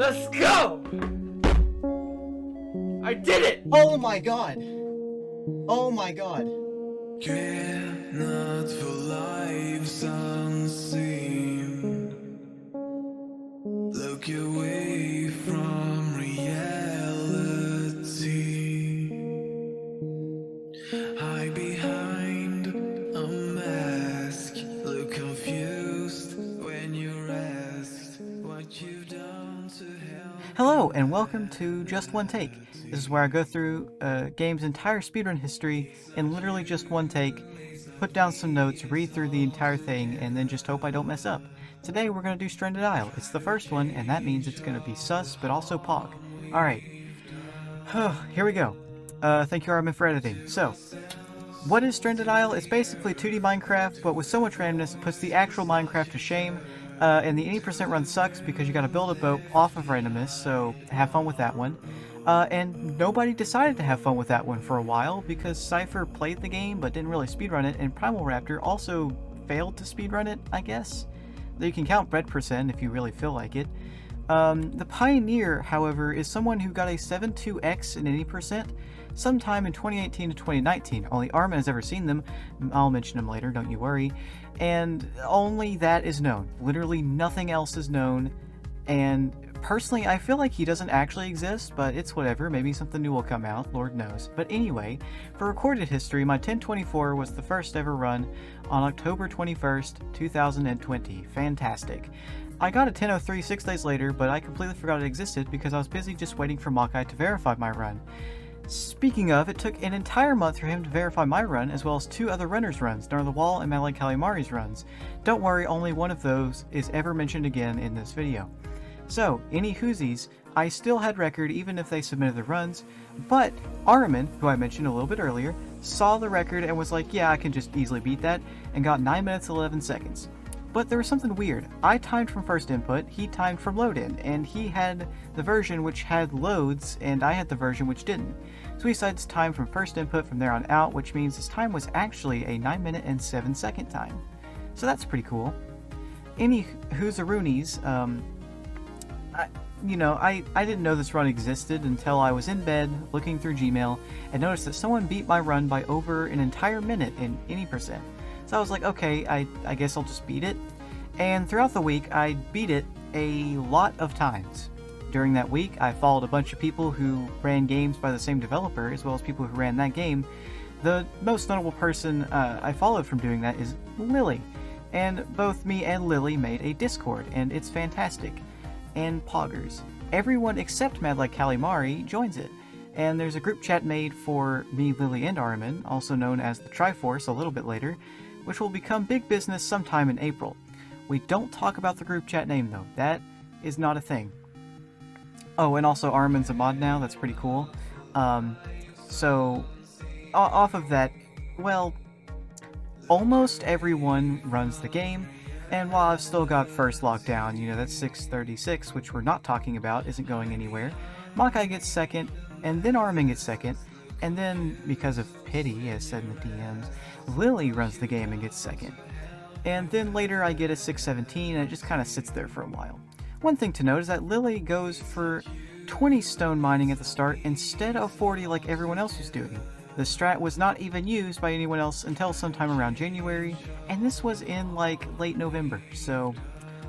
Let's go! I did it! Oh my god! Oh my god. Cannot for lives unseen. Look away from reality. Hide behind a mask. Look confused when you're asked what you've done to help. Hello, and welcome to Just One Take. This is where I go through a game's entire speedrun history in literally just one take, put down some notes, read through the entire thing, and then just hope I don't mess up. Today we're going to do Stranded Isle. It's the first one, and that means it's going to be sus, but also Pog. Alright. Here we go. Thank you, Arumin, for editing. So, what is Stranded Isle? It's basically 2D Minecraft, but with so much randomness it puts the actual Minecraft to shame. And the 80% run sucks because you gotta build a boat off of randomness, so have fun with that one. And nobody decided to have fun with that one for a while because Cypher played the game but didn't really speedrun it, and Primal Raptor also failed to speedrun it, I guess. Though you can count bread percent if you really feel like it. The Pioneer, however, is someone who got a 7.2x in 80% sometime in 2018 to 2019. Only Arumin has ever seen them. I'll mention them later, don't you worry. And only that is known. Literally nothing else is known. And personally, I feel like he doesn't actually exist, but it's whatever. Maybe something new will come out, Lord knows. But anyway, for recorded history, my 1024 was the first ever run on October 21st, 2020. Fantastic. I got a 1003 6 days later, but I completely forgot it existed because I was busy just waiting for Makai to verify my run. Speaking of, it took an entire month for him to verify my run, as well as two other runners' runs, Nar the Wall and Malay Kalimari's runs. Don't worry, only one of those is ever mentioned again in this video. So, any whoosies, I still had record even if they submitted the runs, but Arumin, who I mentioned a little bit earlier, saw the record and was like, yeah, I can just easily beat that, and got 9 minutes 11 seconds. But there was something weird. I timed from first input, he timed from load in, and he had the version which had loads, and I had the version which didn't. So he decided to time from first input from there on out, which means his time was actually a 9 minute and 7 second time. So that's pretty cool. Any who's-a-roonies, I didn't know this run existed until I was in bed looking through Gmail and noticed that someone beat my run by over an entire minute in any percent. So I was like, okay, I guess I'll just beat it. And throughout the week, I beat it a lot of times. During that week, I followed a bunch of people who ran games by the same developer, as well as people who ran that game. The most notable person I followed from doing that is Lily. And both me and Lily made a Discord, and it's fantastic. And poggers. Everyone except Mad Like Kalimari joins it. And there's a group chat made for me, Lily, and Arumin, also known as the Triforce a little bit later, which will become big business sometime in April. We don't talk about the group chat name though. That is not a thing. Oh, and also Arumin's a mod now. That's pretty cool. So, off of that, well, almost everyone runs the game. And while I've still got first lockdown, that's 636, which we're not talking about, isn't going anywhere. Makai gets second, and then Arumin gets second, and then, because of pity, as said in the DMs, Lily runs the game and gets second. And then later I get a 617, and it just kind of sits there for a while. One thing to note is that Lily goes for 20 stone mining at the start instead of 40 like everyone else was doing. The strat was not even used by anyone else until sometime around January, and this was in late November, so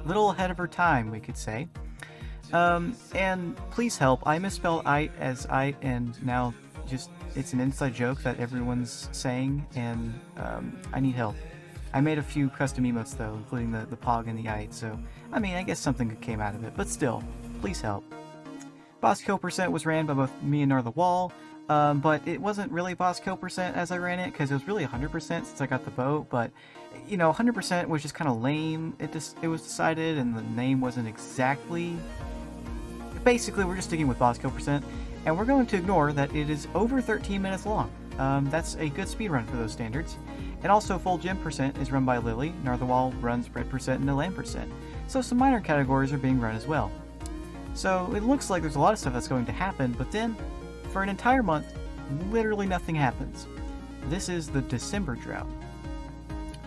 a little ahead of her time, we could say. And please help, I misspelled "ite" as "ite", and now it's an inside joke that everyone's saying, and I need help. I made a few custom emotes though, including the pog and the ite, so I guess something good came out of it, but still, please help. Boss kill percent was ran by both me and Nar the Wall, but it wasn't really boss kill percent as I ran it, because it was really 100% since I got the boat, but 100% was just kind of lame. It was decided, and the name wasn't exactly. Basically, we're just sticking with boss kill percent, and we're going to ignore that it is over 13 minutes long. That's a good speedrun for those standards. And also, full gem percent is run by Lily. Nar the Wall runs bread percent and land percent. So some minor categories are being run as well. So it looks like there's a lot of stuff that's going to happen, but then, for an entire month, literally nothing happens. This is the December drought.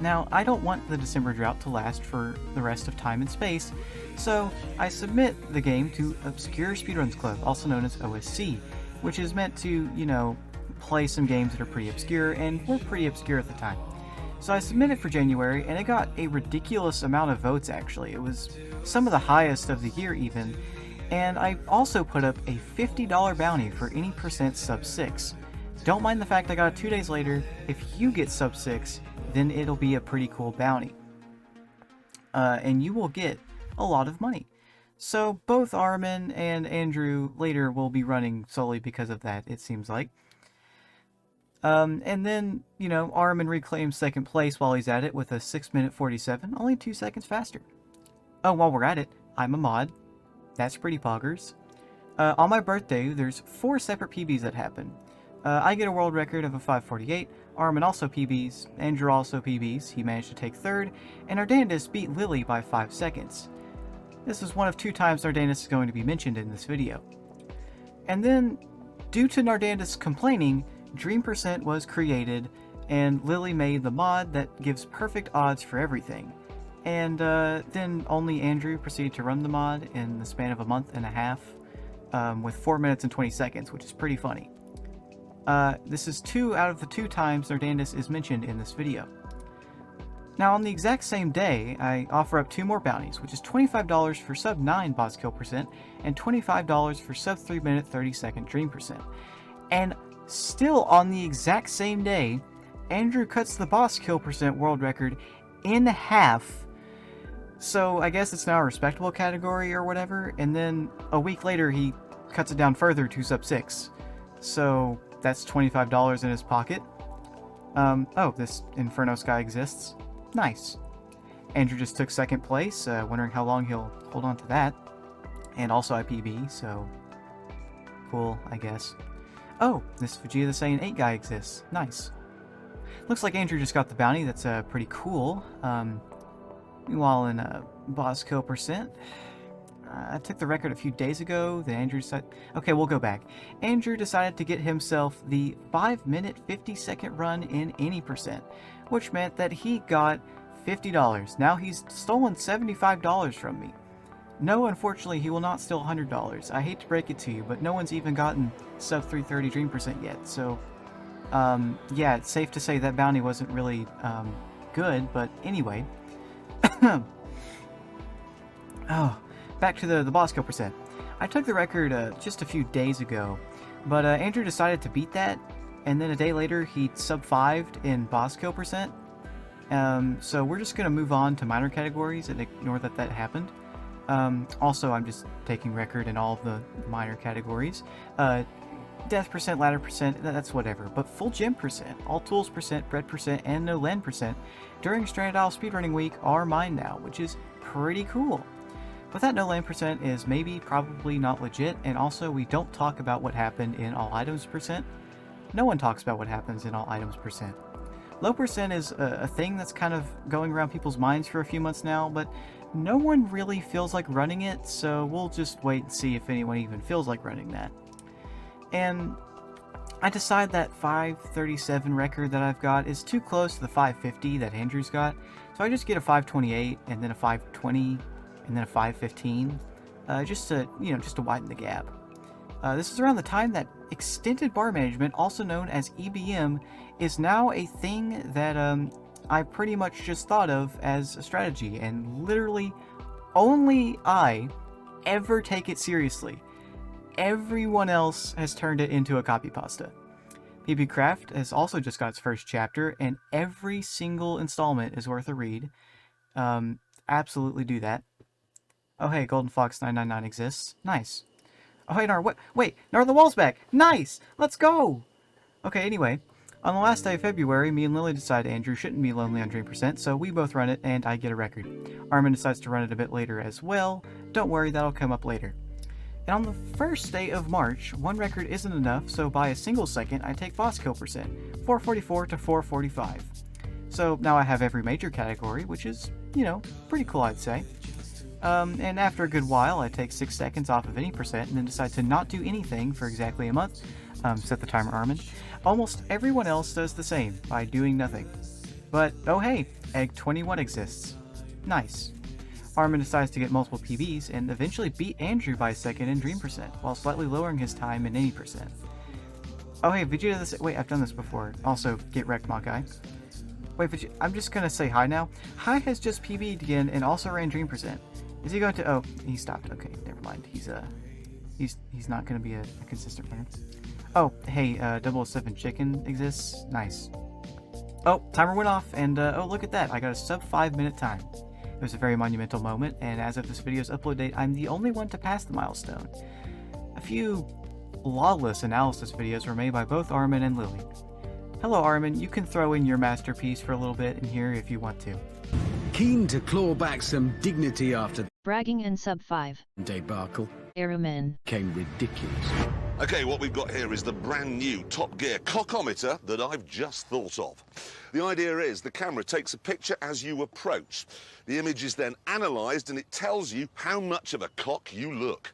Now, I don't want the December drought to last for the rest of time and space, so I submit the game to Obscure Speedruns Club, also known as OSC, which is meant to, play some games that are pretty obscure, and were pretty obscure at the time. So I submitted for January, and it got a ridiculous amount of votes, actually. It was some of the highest of the year, even. And I also put up a $50 bounty for any percent sub 6. Don't mind the fact I got it 2 days later. If you get sub 6, then it'll be a pretty cool bounty. And you will get a lot of money. So both Arumin and Andrew later will be running solely because of that, it seems like. And then, Arumin reclaims second place while he's at it with a 6 minute 47, only 2 seconds faster. Oh, while we're at it, I'm a mod. That's pretty poggers. On my birthday, there's 4 separate PBs that happen. I get a world record of a 5:48, Arumin also PBs, Andrew also PBs, he managed to take third, and Nardanus beat Lily by 5 seconds. This is one of 2 times Nardanus is going to be mentioned in this video. And then, due to Nardanus complaining, Dream Percent was created, and Lily made the mod that gives perfect odds for everything. And then only Andrew proceeded to run the mod in the span of a month and a half, with 4 minutes and 20 seconds, which is pretty funny. This is 2 out of the 2 times Nardanus is mentioned in this video. Now, on the exact same day, I offer up 2 more bounties, which is $25 for sub 9 boss kill percent, and $25 for sub 3 minute 30 second dream percent. And still on the exact same day, Andrew cuts the boss kill percent world record in half. So I guess it's now a respectable category or whatever, and then a week later he cuts it down further to sub 6. So that's $25 in his pocket. Oh, this Inferno Sky exists. Nice. Andrew just took second place, wondering how long he'll hold on to that. And also IPB, so cool, I guess. Oh, this Vegeta the Saiyan 8 guy exists. Nice. Looks like Andrew just got the bounty. That's pretty cool. Meanwhile, in boss kill percent, I took the record a few days ago. Then Andrew decided... Okay, we'll go back. Andrew decided to get himself the 5 minute 50 second run in any percent, which meant that he got $50. Now he's stolen $75 from me. No, unfortunately, he will not steal $100. I hate to break it to you, but no one's even gotten sub 330 dream percent yet. So, yeah, it's safe to say that bounty wasn't really good. But anyway, oh, back to the boss kill percent. I took the record just a few days ago, but Andrew decided to beat that, and then a day later he sub 5'd in boss kill percent. So we're just gonna move on to minor categories and ignore that happened. Also, I'm just taking record in all of the minor categories. Death percent, ladder percent, that's whatever. But full gem percent, all tools percent, bread percent, and no land percent during Stranded Isle Speedrunning Week are mine now, which is pretty cool. But that no land percent is maybe, probably not legit, and also we don't talk about what happened in all items percent. No one talks about what happens in all items percent. Low percent is a thing that's kind of going around people's minds for a few months now, but no one really feels like running it, so we'll just wait and see if anyone even feels like running that. And I decide that 537 record that I've got is too close to the 550 that Andrew's got, so I just get a 528 and then a 520 and then a 515, just to widen the gap. This is around the time that extended bar management, also known as EBM, is now a thing that I pretty much just thought of as a strategy, and literally only I ever take it seriously. Everyone else has turned it into a copy pasta. PB Craft has also just got its first chapter, and every single installment is worth a read. Absolutely do that. Oh hey, Golden Fox 999 exists. Nice. Oh hey, Nar, wait, Nar, the wall's back! Nice! Let's go! Okay, anyway, on the last day of February, me and Lily decide Andrew shouldn't be lonely on Dream Percent, so we both run it, and I get a record. Arumin decides to run it a bit later as well. Don't worry, that'll come up later. And on the first day of March, one record isn't enough, so by a single second, I take boss kill percent, 444 to 445. So now I have every major category, which is, pretty cool, I'd say. And after a good while, I take 6 seconds off of any percent and then decide to not do anything for exactly a month. Set the timer, Arumin. Almost everyone else does the same by doing nothing. But, oh hey, Egg 21 exists. Nice. Arumin decides to get multiple PBs and eventually beat Andrew by a second in Dream Percent, while slightly lowering his time in any percent. Oh hey, Vegeta this- wait, I've done this before. Also, get wrecked, my guy. Wait, Vegeta, I'm just gonna say hi now. Hi has just PB'd again and also ran Dream Percent. Is he going to- oh, he stopped. Okay, never mind. He's not gonna be a consistent runner. Oh, hey, 007 Chicken exists. Nice. Oh, timer went off, and oh, look at that. I got a sub 5-minute time. It was a very monumental moment, and as of this video's upload date, I'm the only one to pass the milestone. A few flawless analysis videos were made by both Arumin and Lily. Hello, Arumin. You can throw in your masterpiece for a little bit in here if you want to. Keen to claw back some dignity after Bragging and sub 5. debacle Arumin. came ridiculous. Okay, what we've got here is the brand new Top Gear cockometer that I've just thought of. The idea is the camera takes a picture as you approach. The image is then analysed and it tells you how much of a cock you look.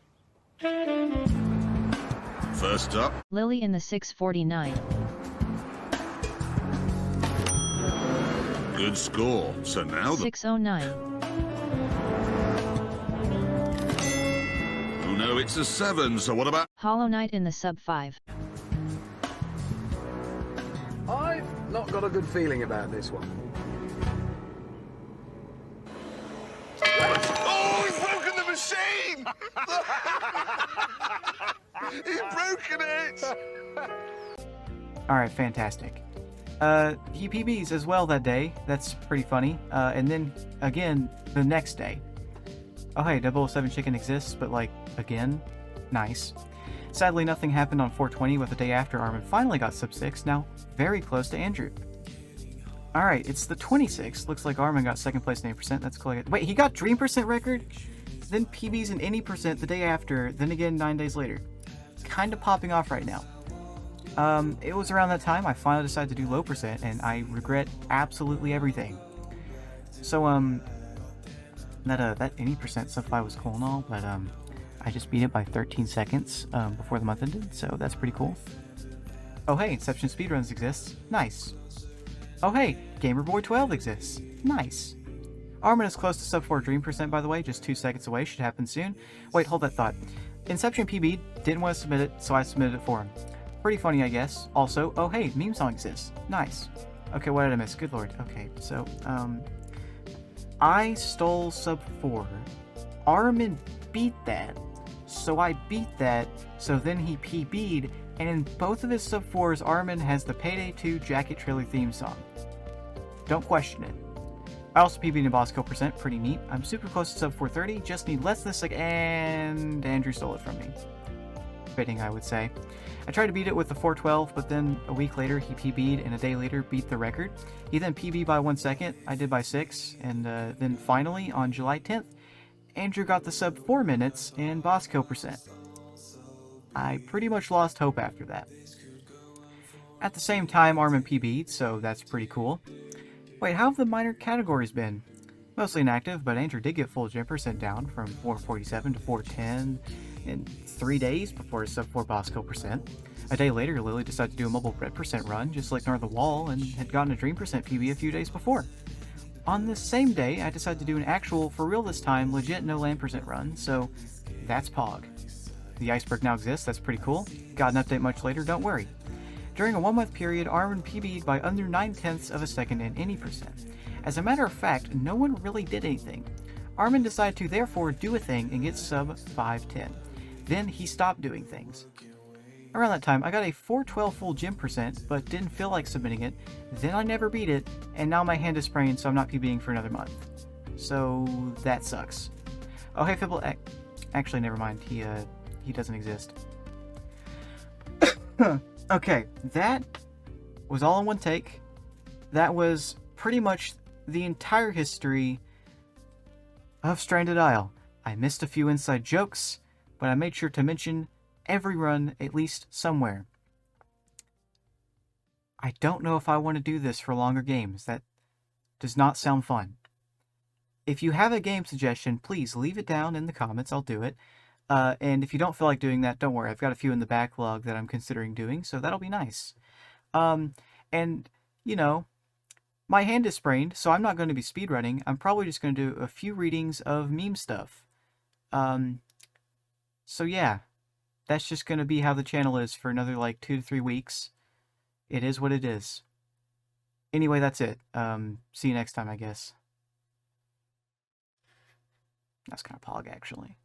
First up. Lily in the 649. Good score. So now the... 609. Oh no, it's a 7, so what about... Hollow Knight in the sub 5. I've not got a good feeling about this one. Oh, he's broken the machine! He's broken it! Alright, fantastic. He PBs as well that day. That's pretty funny. And then, again, the next day. Oh hey, 007 Chicken exists, but like, again, nice. Sadly, nothing happened on 420 with the day after Arumin finally got sub 6, now very close to Andrew. Alright, it's the 26th. Looks like Arumin got second place in 8%. That's cool. Wait, he got Dream Percent record? Then PBs in any percent the day after, then again 9 days later. Kinda popping off right now. It was around that time I finally decided to do low percent, and I regret absolutely everything. So, that any percent sub 5 was cool and all, but, I just beat it by 13 seconds, before the month ended, so that's pretty cool. Oh hey, Inception Speedruns exists. Nice. Oh hey, Gamerboy 12 exists. Nice. Arumin is close to sub 4 Dream Percent, by the way, just 2 seconds away, should happen soon. Wait, hold that thought. Inception PB didn't want to submit it, so I submitted it for him. Pretty funny, I guess. Also, oh hey, Meme Song exists. Nice. Okay, what did I miss? Good lord. Okay, so, I stole sub 4. Arumin beat that. So I beat that, so then he PB'd, and in both of his sub 4s, Arumin has the Payday 2 Jacket Trailer theme song. Don't question it. I also PB'd in Boss Kill percent, pretty neat. I'm super close to sub 430, just need less this and Andrew stole it from me. Fitting, I would say. I tried to beat it with the 412, but then a week later he PB'd, and a day later beat the record. He then PB'd by 1 second, I did by 6, and then finally, on July 10th, Andrew got the sub 4 minutes in Boss Kill percent. I pretty much lost hope after that. At the same time, Arumin PB'd, so that's pretty cool. Wait, how have the minor categories been? Mostly inactive, but Andrew did get full gym percent down from 447 to 410 in 3 days before his sub 4 Boss Kill percent. A day later, Lily decided to do a mobile red percent run, just like Nor the Wall, and had gotten a Dream percent PB a few days before. On this same day, I decided to do an actual, for real this time, legit no land percent run, so that's Pog. The iceberg now exists, that's pretty cool. Got an update much later, don't worry. During a 1 month period, Arumin PB'd by under 9/10 of a second in any percent. As a matter of fact, no one really did anything. Arumin decided to therefore do a thing and get sub 510. Then he stopped doing things. Around that time, I got a 412 full gym percent, but didn't feel like submitting it. Then I never beat it, and now my hand is sprained, so I'm not PBing for another month. So that sucks. Oh hey Fibble, actually never mind, he doesn't exist. Okay, that was all in one take. That was pretty much the entire history of Stranded Isle. I missed a few inside jokes, but I made sure to mention every run at least somewhere. I don't know if I want to do this for longer games. That does not sound fun. If you have a game suggestion, please leave it down in the comments. I'll do it. And if you don't feel like doing that, don't worry. I've got a few in the backlog that I'm considering doing, so that'll be nice. And, you know, my hand is sprained, so I'm not going to be speedrunning. I'm probably just going to do a few readings of meme stuff. So yeah, that's just going to be how the channel is for another like 2 to 3 weeks. It is what it is. Anyway, that's it. See you next time, I guess. That's kind of pog, actually.